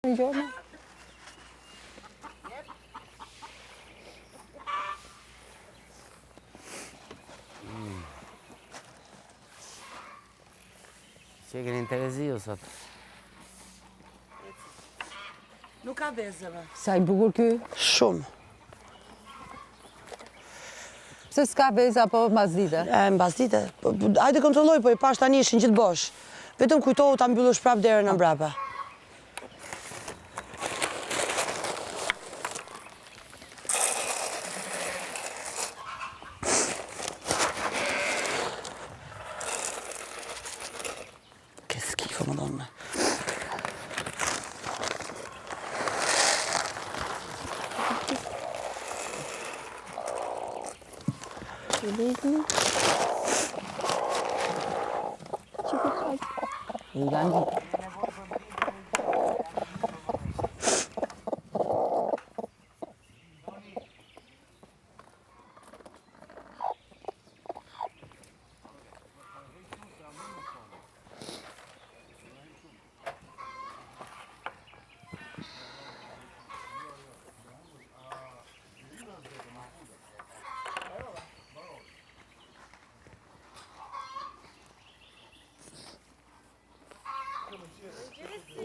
një gjorë. Që keni në Terezi ju sot? Nuk ka vezëve. Sa i bukur ky? Shumë. Pse s'ka veza apo mbasdite? Mbasdite. Hajde kontrolloj, po i pash tani ishin gjithë bosh. Vetëm kujtohu ta mbyllësh prap derën në mbrapa. Ke skifë më donë me.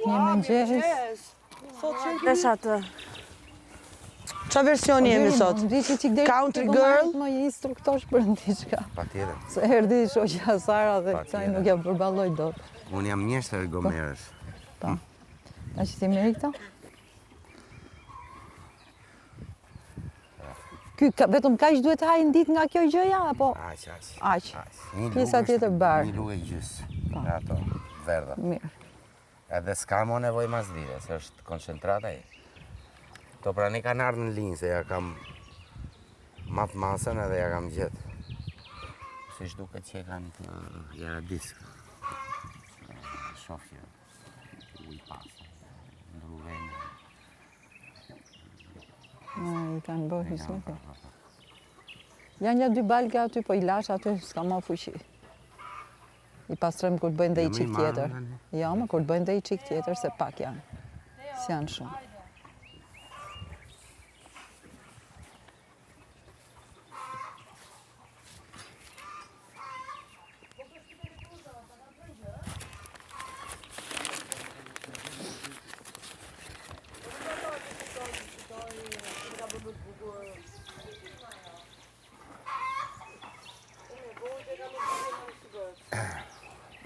Një mëngjes. Vesh atë. Qa versioni jemi sot? Country girl? Më një instruktor shpërën diçka. Patjetër. Se erdi shoqja Sara dhe kësaj nuk ja përballoj dot. Unë jam mjeshtër Gomerës. Po. A që ti meri këto? Ky vetëm kaq duhet të hajë ditë nga kjo gjëja apo? Aq. Aq. Pjesa tjetër bar. Një lugë gjysë. Nga ato, verdha. Mirë. Edhe s'ka mo nevoj masdire, se është koncentrata e. To pra një kanë ardhë në linjë, se ja kam matë masën edhe ja kam gjithë. Se shduke që e kanë të jera diskë. Shofje, uj pasë, ndruveni. I kanë bërë hisë. Janë një dy balga aty, po i lash aty, s'ka ma fuqi. I pastrem kur të bëjnë dhe i qik tjetër. Ja, më kur të bëjnë dhe i qik tjetër, se pak janë. S'janë shumë.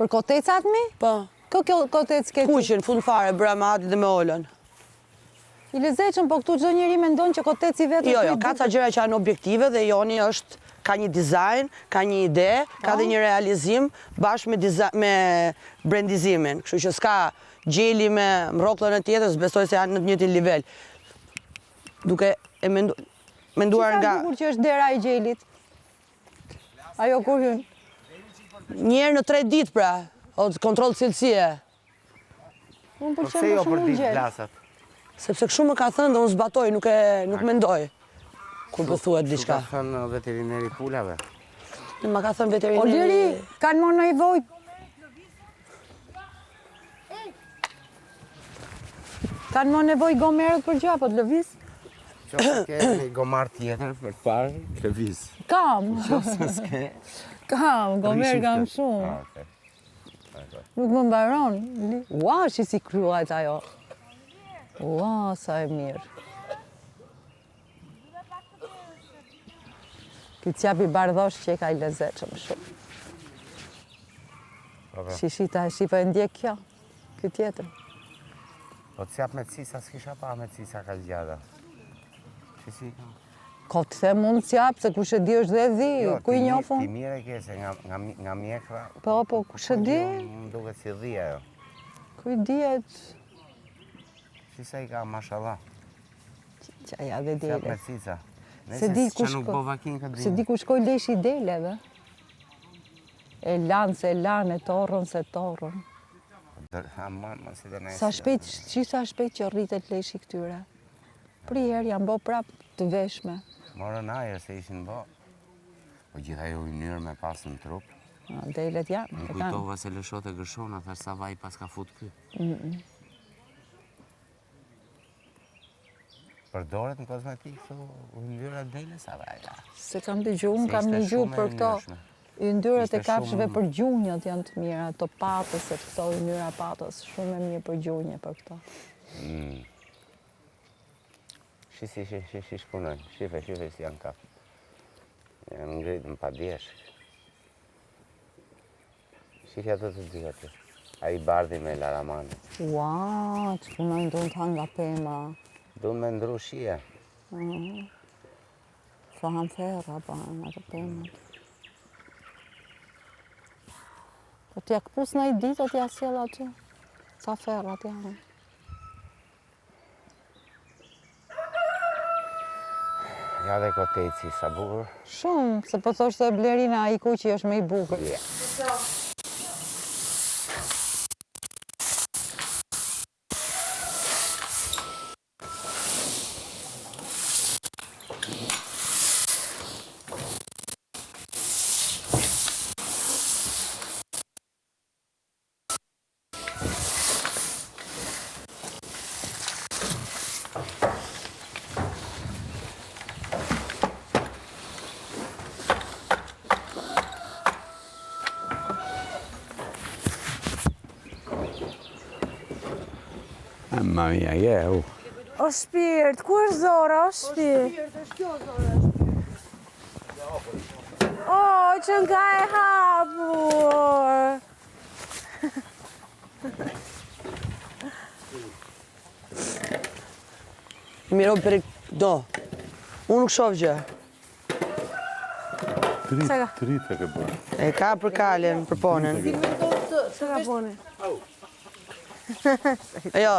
Për kotecat mi? Po. Kjo kotec ke ti? Kuqen, fund fare, bëra me Adi dhe me Olën. I lezeqëm, po këtu çdo njeri mendon që koteci vetë... Jo, ka ca gjëra që janë objektive dhe Joni ka një dizajn, ka një ide, ka dhe një realizim bashkë me brandizimin. Kështu që s'ka gjeli me mroklën e tjetër, s'besoj se janë në të njëjtin nivel. Duke e menduar nga... Qëta bukur që është dera e gjelit? Ajo kur hyn? Njerë në 3 ditë pra, o kontrol cilësie. Unë Po pëlqen pse më jo për shumë ditë gjel. plasat? Sepse kështu më ka thënë dhe unë zbatoj, nuk mendoj. Kur po thuhet diçka. Ka thënë veterineri pulave. Ma ka thënë O veterineri... Liri, kanë më nevoj. Kanë më nevoj gomerët për gjë, apo të lëviz? Qoftë ke një gomar tjetër për të parë, lëviz. Kam. Qoftë s'ke... Kam, gomerë kam shumë. Nuk më mbaron. Ua, që si kryuat ajo. Ua, sa e mirë. Këtë qapi bardhosh që e ka i lezeqëm shumë. Shishita, shipa e ndjek kjo. Këtë tjetër. Po të sjap me cisa, s'kisha pa me cisa ka gjada. Që si ka? Ko të them unë s'jap, se kush e di është dhe dhi, ku i njofun? Ti mire ke se nga mjekra... Po, kush e di? Më duket si dhia jo. Ku i dihet? Qisa i ka, mashallah. Qaja dhe Sjap me dele. cica. Se di Nese që nuk bo vakin këtë Se di ku shkoj leshi deleve. E lanë se lanë, e torën se torën. Sa shpejt që rritet leshi këtyre. Priher janë bo prap të veshme. Morën ajer se ishin bo. Po gjitha jo i njërë me pasë në trup. Delet janë. Më kujtova se lëshot e gërshona, thash sa vaj pas ka fut ky. Përdoret në kozmetik këto yndyra dele sa vaja. Se kam dëgjuar, kam dëgjuar për këto. Yndyrat e kafshëve për gjunjët janë të mira, ato patës, se këto yndyra patës, shumë e mirë për gjunjë për këto. Si shpunojnë, shife si janë kap. Janë ngritën pa djesh. Shifja të dy aty. A i bardhi me laramani. Ua, që punojnë du në të nga pema. Du me ndru shia. Sa hanë ferra, pa në të pemat. Po t'ja këpus në i ditë, t'ja sjell aty. Sa ferrat janë. Ja dhe koteci sa bukur. Shumë, se po thoshte Blerina i kuqi është me i bukur. Mamma mia, che è? O shpirt, ku është Zora, o shpirt? Është kjo Zora, është. O, që nga e hapur. Miro për do. Unë nuk shoh gjë. Trit e ke bërë. E ka për kalen, për ponën. Që ka poni? Jo.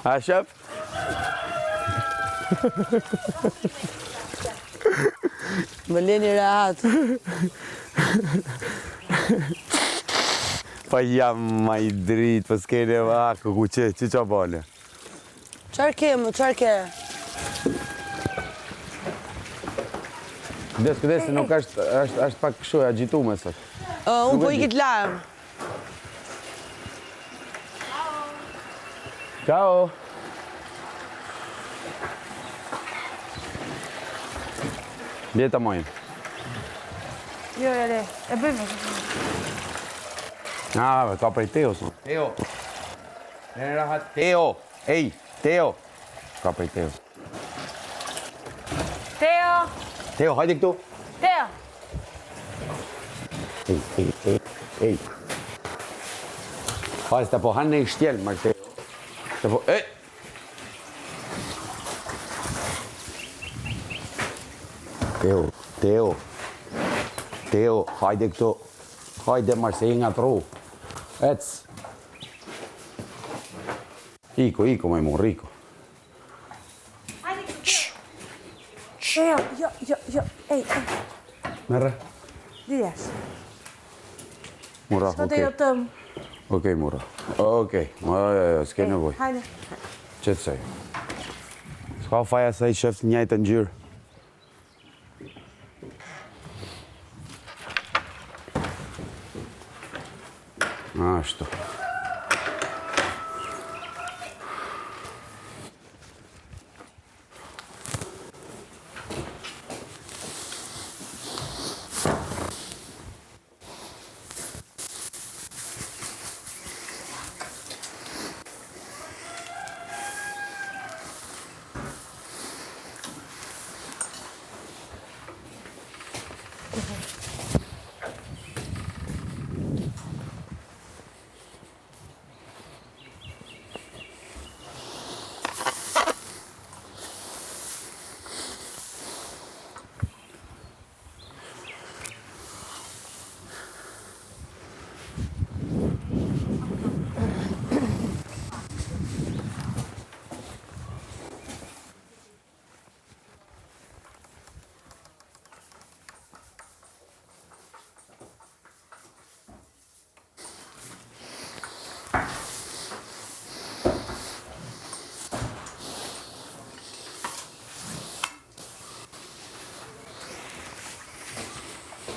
A shëp? Më leni rehat. Pa jam ma i dritë, pa s'kene vaku, ku që bane? Qarë ke më, qarë ke? Kdes, nuk është pak kështu, agjitume sot. Unë po i kitë lajmë. Ciao! Bjeta mojnë. Jo, le, e bëjmë. Ka prej Teo, son. Teo! Nene rahat. Teo! Ej, Teo! Ka prej Teo. Teo! Teo, hajde këtu! Teo! Ej! Hajde, të po hanë në i shtjelë, ma Teo. Të po, Teo, hajde këtu. Hajde, marë se i nga tru. Ec. Iko, me mu, Riko. Teo, jo, ej. Merre? Dijash. Mura, Shko të jo tëmë. Okej, Mura. Okej, s'ke nevoj. Hajde. Qëtë sej. S'ka faja sa i shëftë njajtë në gjyrë. Ashtu.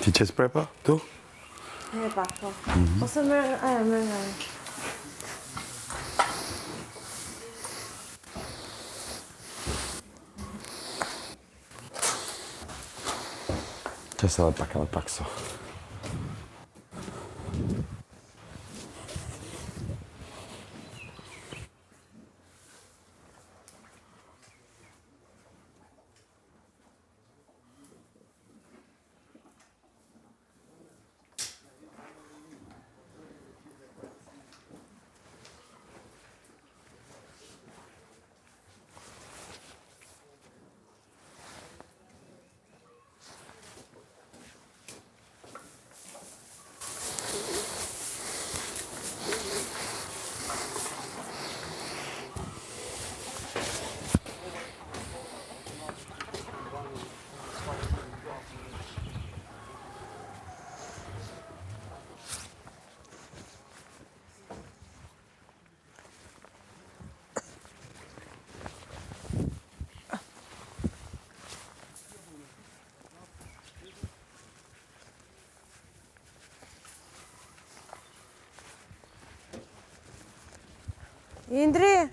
Ti që s'prepa, tu? një pak, po. Ose merë. Që se edhe pak so. Indri,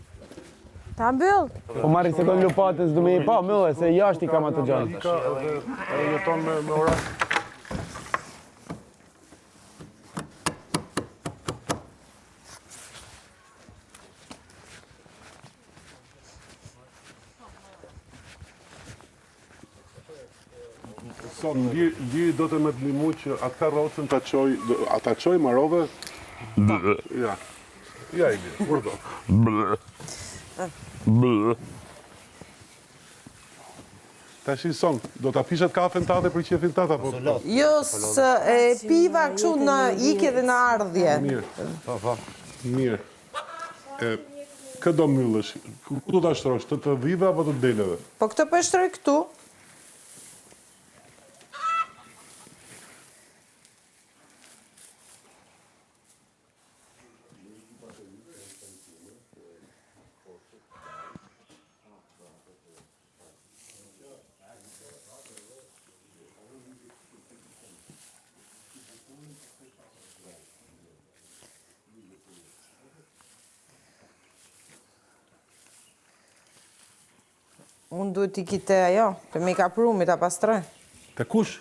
ta mbyll. Po marri se kënë lupatës du me i pa, mëlle, se jashtë i kam atë gjanë. Ka edhe jeton me ora. Son, Liri do të me të limu që atë karrocën ta qoj marove. Ja. Ja, Ili, urdo. Ta shi son, do ta pishet kafen tate për qefin tata, po? Jo, piva kështu në ikje dhe në ardhje. Mirë. Mirë. Këtë do myllësh? Ku do ta shtrosh? Të dhive apo të deleve? Po këtë po e shtroj këtu. Unë duhet t'i kite ajo, të make-up room-i t'a pastroj. Të kush?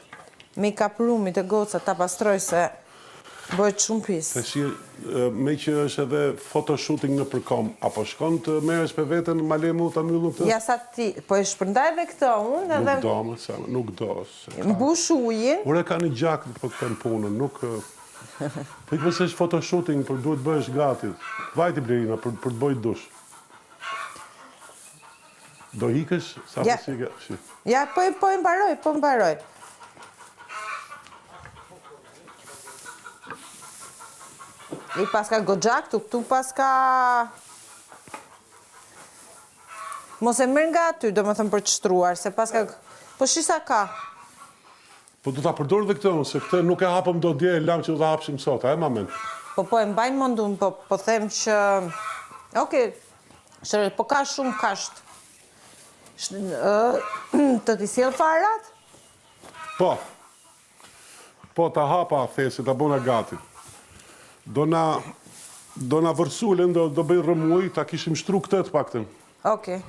Make-up room-i të goca t'a pastroj se bëhet shumë pis. Të shi, me që është edhe photoshooting në përkom, apo shkon të merresh për veten, ma le mu ta myllu këtë? Ja sa ti, po e shpërndaj dhe këto unë edhe... Nuk do, më sa, nuk do. Mbush ujin. Ure ka një gjak për këtë në punën, nuk... Po i kësë është photoshooting, për duhet bëhesh gati. Vajti Blerina, për të bëjt dush. Do hikësh, sa Ja. përsi... Ja, po e mbaroj. I paska goxhak këtu paska... Mos e mërë nga aty, do më thëmë për të shtruar, se paska... Po shisa ka? Po du ta përdor dhe këtë, se këtë nuk e hapëm do dje, e lam që du ta hapshim sot, a e mamen? Po e mbajnë mundun, po them që... Oke, po ka shumë kasht. Të t'i sjell farat? Po. Po, ta hapa, thesi, ta bona gati. Do na vërsulen, do bëj rëmuj, ta kishim shtru këtë të pakten. Oke.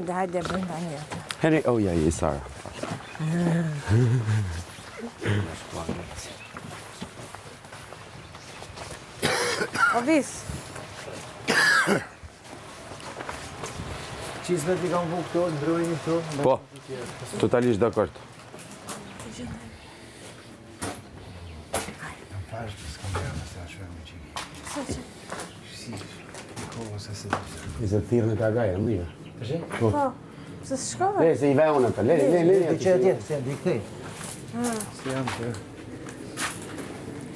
Hajde, brenda një. Henry, oh ja, i Sara. O vis. Qizmet i kam vu këto, ndrojnë këto. Po, totalisht dakord. I se thirë në kagaj, e mija. Po, Pse s'shkove? Le, se i ve unë atë. Le.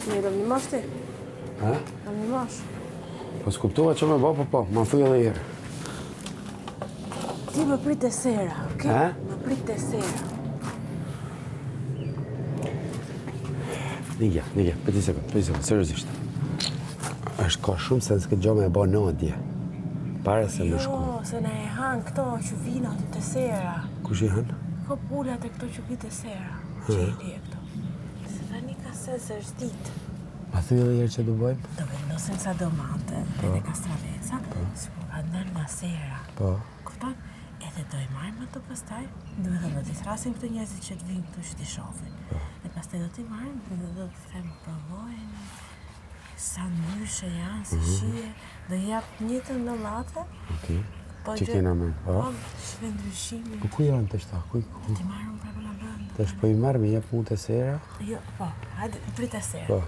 Mirë, do më nimash ti? Ha? Do më nimash? Po s'kuptova që me po, ma thuj edhe herë. Ti më prit e sera, okej? Ha? Më prit e sera. Nigja, pëti sekund, seriosisht. Është ka shumë sens këtë gjo me e bo nodje. Pare se më shku. Jo, se na e han këto që vinë aty të sera. Kush i hanë? Ko pullat e këto që vinë të sera. Qeli e këto. Se tani ka sens se është ditë. Ma thuj edhe herë që du bojmë? Do vendosen sa domate, edhe kastravesa, si po ka nërë nga sera. Po. Kupton? Edhe do i marrim ato pastaj, do të t'i thrasim këto njerëzit që të vinë këtu që t'i shohin. Dhe pastaj do t'i marrim dhe do t'i them provojnë sa ndryshe janë, si shije, do jap njëtën në late. Okej. Që kena me? Po? Shve ndryshimi. Po ku janë të shta? Ku? T'i marrim prapë nga brenda. Të shpo i marrë me jep mund të sera? Jo, po, hajde, prit e sera. Po.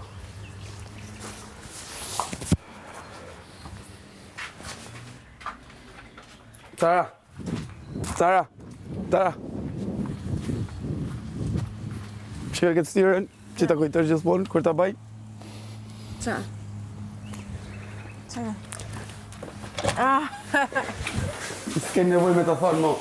Tara. Shkër këtë styrën, që ta kujtër gjithmonë, kur ta baj? Qa? Qa? S'ke nevoj me të thonë, mo.